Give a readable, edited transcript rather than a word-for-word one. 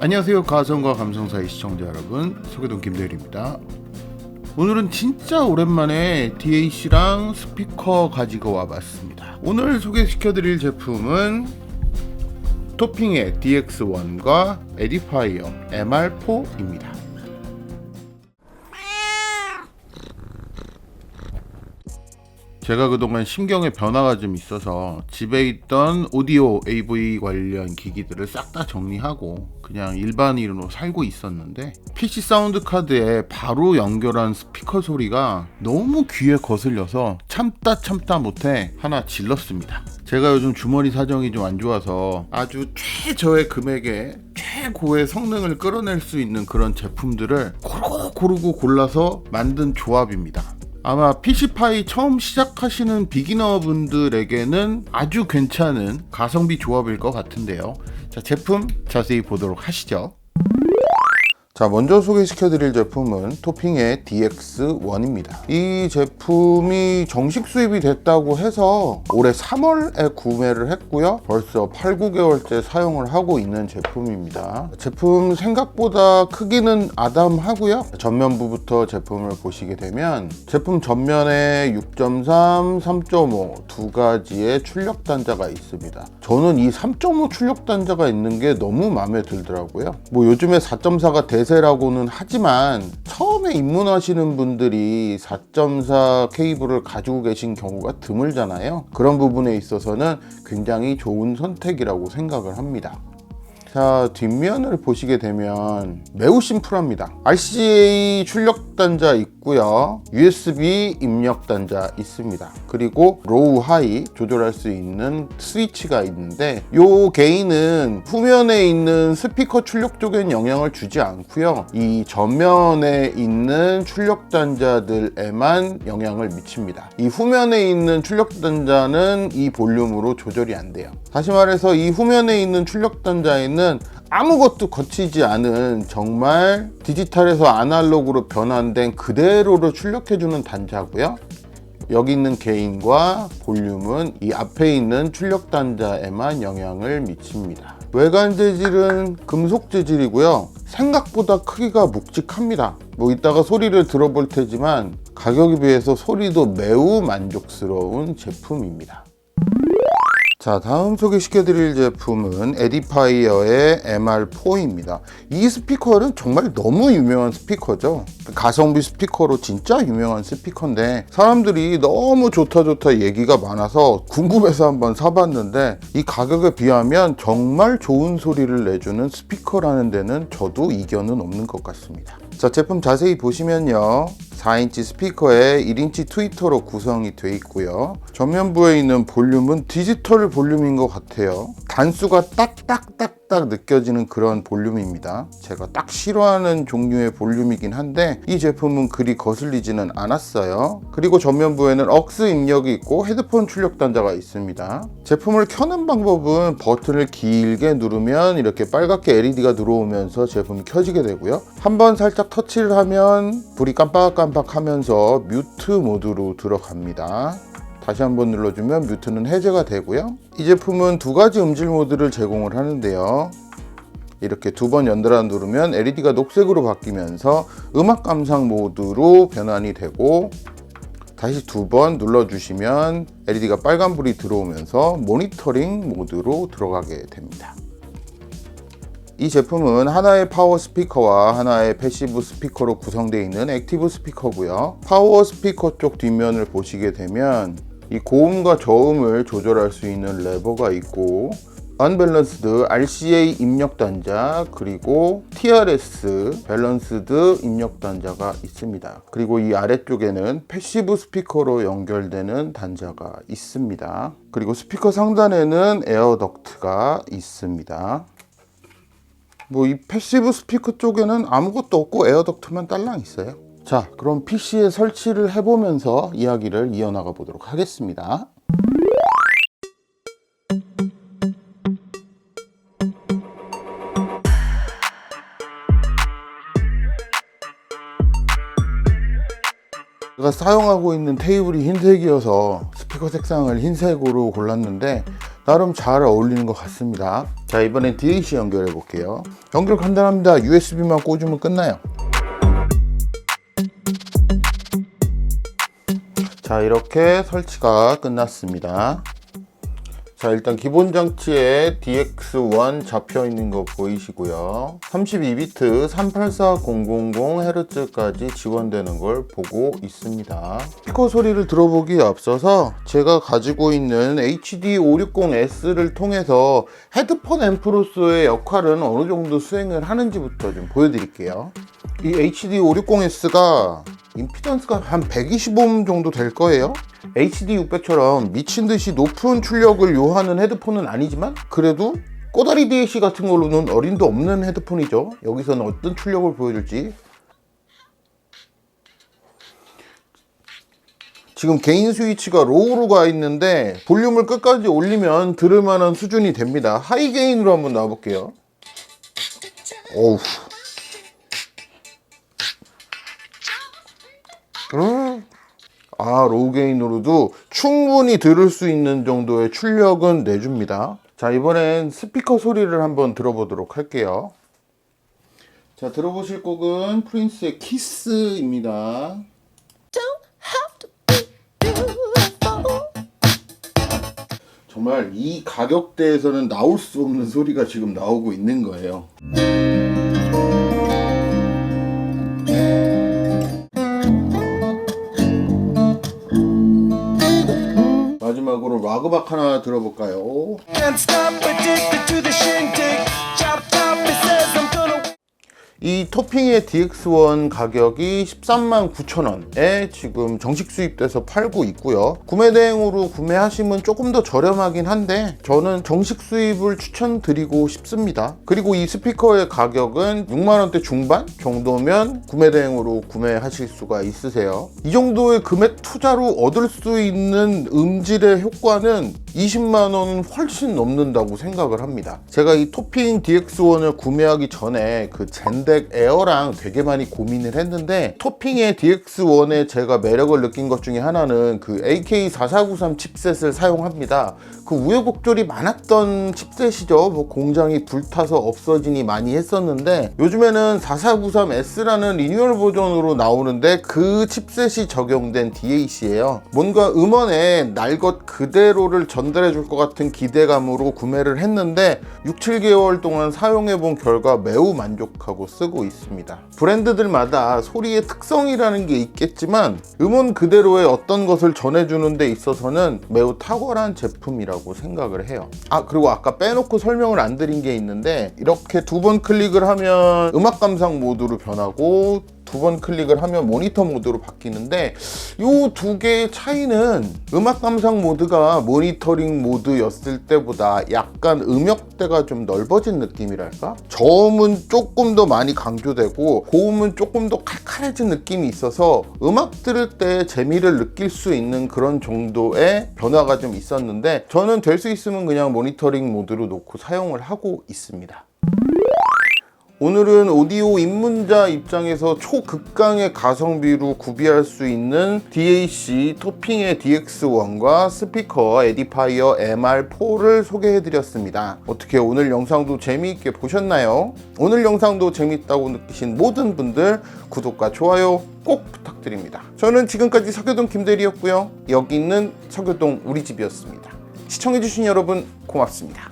안녕하세요. 가성과 감성사의 시청자 여러분, 소개동 김대일입니다. 오늘은 진짜 오랜만에 DAC랑 스피커 가지고 와봤습니다. 오늘 소개시켜드릴 제품은 토핑의 DX1과 에디파이어 MR4입니다. 제가 그동안 심경의 변화가 좀 있어서 집에 있던 오디오 AV 관련 기기들을 싹 다 정리하고 그냥 일반인으로 살고 있었는데 PC 사운드 카드에 바로 연결한 스피커 소리가 너무 귀에 거슬려서 참다 못해 하나 질렀습니다. 제가 요즘 주머니 사정이 좀 안 좋아서 아주 최저의 금액에 최고의 성능을 끌어낼 수 있는 그런 제품들을 고르고 골라서 만든 조합입니다. 아마 PC파이 처음 시작하시는 비기너 분들에게는 아주 괜찮은 가성비 조합일 것 같은데요. 자, 제품 자세히 보도록 하시죠. 자, 먼저 소개시켜드릴 제품은 토핑의 DX1입니다. 이 제품이 정식 수입이 됐다고 해서 올해 3월에 구매를 했고요. 벌써 8, 9개월째 사용을 하고 있는 제품입니다. 제품 생각보다 크기는 아담하고요. 전면부부터 제품을 보시게 되면 제품 전면에 6.3, 3.5 두 가지의 출력 단자가 있습니다. 저는 이 3.5 출력 단자가 있는 게 너무 마음에 들더라고요. 뭐 요즘에 4.4가 대세라고는 하지만 처음에 입문하시는 분들이 4.4 케이블을 가지고 계신 경우가 드물잖아요. 그런 부분에 있어서는 굉장히 좋은 선택이라고 생각을 합니다. 자, 뒷면을 보시게 되면 매우 심플합니다. RCA 출력 단자 있고요. USB 입력 단자 있습니다. 그리고 로우, 하이 조절할 수 있는 스위치가 있는데 이 게인은 후면에 있는 스피커 출력 쪽엔 영향을 주지 않고요. 이 전면에 있는 출력 단자들에만 영향을 미칩니다. 이 후면에 있는 출력 단자는 이 볼륨으로 조절이 안 돼요. 다시 말해서 이 후면에 있는 출력 단자에는 아무것도 거치지 않은 정말 디지털에서 아날로그로 변환된 그대로를 출력해주는 단자고요. 여기 있는 게인과 볼륨은 이 앞에 있는 출력 단자에만 영향을 미칩니다. 외관 재질은 금속 재질이고요. 생각보다 크기가 묵직합니다. 뭐 이따가 소리를 들어볼 테지만 가격에 비해서 소리도 매우 만족스러운 제품입니다. 자, 다음 소개시켜드릴 제품은 에디파이어의 MR4입니다. 이 스피커는 정말 너무 유명한 스피커죠. 가성비 스피커로 진짜 유명한 스피커인데 사람들이 너무 좋다 얘기가 많아서 궁금해서 한번 사봤는데 이 가격에 비하면 정말 좋은 소리를 내주는 스피커라는 데는 저도 이견은 없는 것 같습니다. 자, 제품 자세히 보시면요. 4인치 스피커에 1인치 트위터로 구성이 되어 있고요. 전면부에 있는 볼륨은 디지털 볼륨인 것 같아요. 단수가 딱딱딱딱 느껴지는 그런 볼륨입니다. 제가 딱 싫어하는 종류의 볼륨이긴 한데 이 제품은 그리 거슬리지는 않았어요. 그리고 전면부에는 억스 입력이 있고 헤드폰 출력 단자가 있습니다. 제품을 켜는 방법은 버튼을 길게 누르면 이렇게 빨갛게 LED가 들어오면서 제품이 켜지게 되고요. 한번 살짝 터치를 하면 불이 깜빡깜빡 하면서 뮤트 모드로 들어갑니다. 다시 한번 눌러주면 뮤트는 해제가 되고요. 이 제품은 두 가지 음질 모드를 제공을 하는데요. 이렇게 두 번 연달아 누르면 LED가 녹색으로 바뀌면서 음악 감상 모드로 변환이 되고 다시 두 번 눌러주시면 LED가 빨간불이 들어오면서 모니터링 모드로 들어가게 됩니다. 이 제품은 하나의 파워 스피커와 하나의 패시브 스피커로 구성되어 있는 액티브 스피커고요. 파워 스피커 쪽 뒷면을 보시게 되면 이 고음과 저음을 조절할 수 있는 레버가 있고 언밸런스드 RCA 입력 단자 그리고 TRS 밸런스드 입력 단자가 있습니다. 그리고 이 아래쪽에는 패시브 스피커로 연결되는 단자가 있습니다. 그리고 스피커 상단에는 에어 덕트가 있습니다. 뭐 이 패시브 스피커 쪽에는 아무것도 없고 에어 덕트만 딸랑 있어요. 자, 그럼 PC에 설치를 해보면서 이야기를 이어나가 보도록 하겠습니다. 제가 사용하고 있는 테이블이 흰색이어서 스피커 색상을 흰색으로 골랐는데 나름 잘 어울리는 것 같습니다. 자, 이번엔 DAC 연결해 볼게요. 연결 간단합니다. USB만 꽂으면 끝나요. 자, 이렇게 설치가 끝났습니다. 자, 일단 기본 장치에 DX1 잡혀 있는 거 보이시고요. 32비트 384000Hz까지 지원되는 걸 보고 있습니다. 스피커 소리를 들어보기에 앞서서 제가 가지고 있는 HD560S를 통해서 헤드폰 앰프로서의 역할은 어느 정도 수행을 하는지부터 좀 보여드릴게요. 이 HD560S가 임피던스가 한 120옴 정도 될 거예요. HD600처럼 미친듯이 높은 출력을 요하는 헤드폰은 아니지만 그래도 꼬다리 DAC 같은 걸로는 어림도 없는 헤드폰이죠. 여기서는 어떤 출력을 보여줄지. 지금 개인 스위치가 로우로 가 있는데 볼륨을 끝까지 올리면 들을 만한 수준이 됩니다. 하이 게인으로 한번 놔볼게요. 어우. 로우 게인으로도 충분히 들을 수 있는 정도의 출력은 내줍니다. 자, 이번엔 스피커 소리를 한번 들어보도록 할게요. 자, 들어보실 곡은 프린스의 키스입니다. 정말 이 가격대에서는 나올 수 없는 소리가 지금 나오고 있는 거예요. 마지막으로 락음악 하나 들어볼까요? 이 토핑의 DX1 가격이 139,000원에 지금 정식 수입돼서 팔고 있고요. 구매 대행으로 구매하시면 조금 더 저렴하긴 한데 저는 정식 수입을 추천드리고 싶습니다. 그리고 이 스피커의 가격은 6만원대 중반 정도면 구매 대행으로 구매하실 수가 있으세요. 이 정도의 금액 투자로 얻을 수 있는 음질의 효과는 20만원 훨씬 넘는다고 생각을 합니다. 제가 이 토핑 DX1을 구매하기 전에 그 젠덱 에어랑 되게 많이 고민을 했는데 토핑의 DX1에 제가 매력을 느낀 것 중에 하나는 그 AK4493 칩셋을 사용합니다. 그 우여곡절이 많았던 칩셋이죠. 뭐 공장이 불타서 없어지니 많이 했었는데 요즘에는 4493S라는 리뉴얼 버전으로 나오는데 그 칩셋이 적용된 DAC예요. 뭔가 음원에 날 것 그대로를 전달해 줄 것 같은 기대감으로 구매를 했는데 6-7개월 동안 사용해 본 결과 매우 만족하고 쓰고 있습니다. 브랜드들마다 소리의 특성이라는 게 있겠지만 음원 그대로의 어떤 것을 전해주는 데 있어서는 매우 탁월한 제품이라고 생각을 해요. 그리고 아까 빼놓고 설명을 안 드린 게 있는데 이렇게 2번 클릭을 하면 음악 감상 모드로 변하고 2번 클릭을 하면 모니터 모드로 바뀌는데 이 두 개의 차이는 음악 감상 모드가 모니터링 모드였을 때보다 약간 음역대가 좀 넓어진 느낌이랄까? 저음은 조금 더 많이 강조되고 고음은 조금 더 칼칼해진 느낌이 있어서 음악 들을 때 재미를 느낄 수 있는 그런 정도의 변화가 좀 있었는데 저는 될 수 있으면 그냥 모니터링 모드로 놓고 사용을 하고 있습니다. 오늘은 오디오 입문자 입장에서 초극강의 가성비로 구비할 수 있는 DAC 토핑의 DX1과 스피커 에디파이어 MR4를 소개해드렸습니다. 어떻게 오늘 영상도 재미있게 보셨나요? 오늘 영상도 재밌다고 느끼신 모든 분들 구독과 좋아요 꼭 부탁드립니다. 저는 지금까지 석유동 김대리였고요. 여기 있는 석유동 우리 집이었습니다. 시청해주신 여러분 고맙습니다.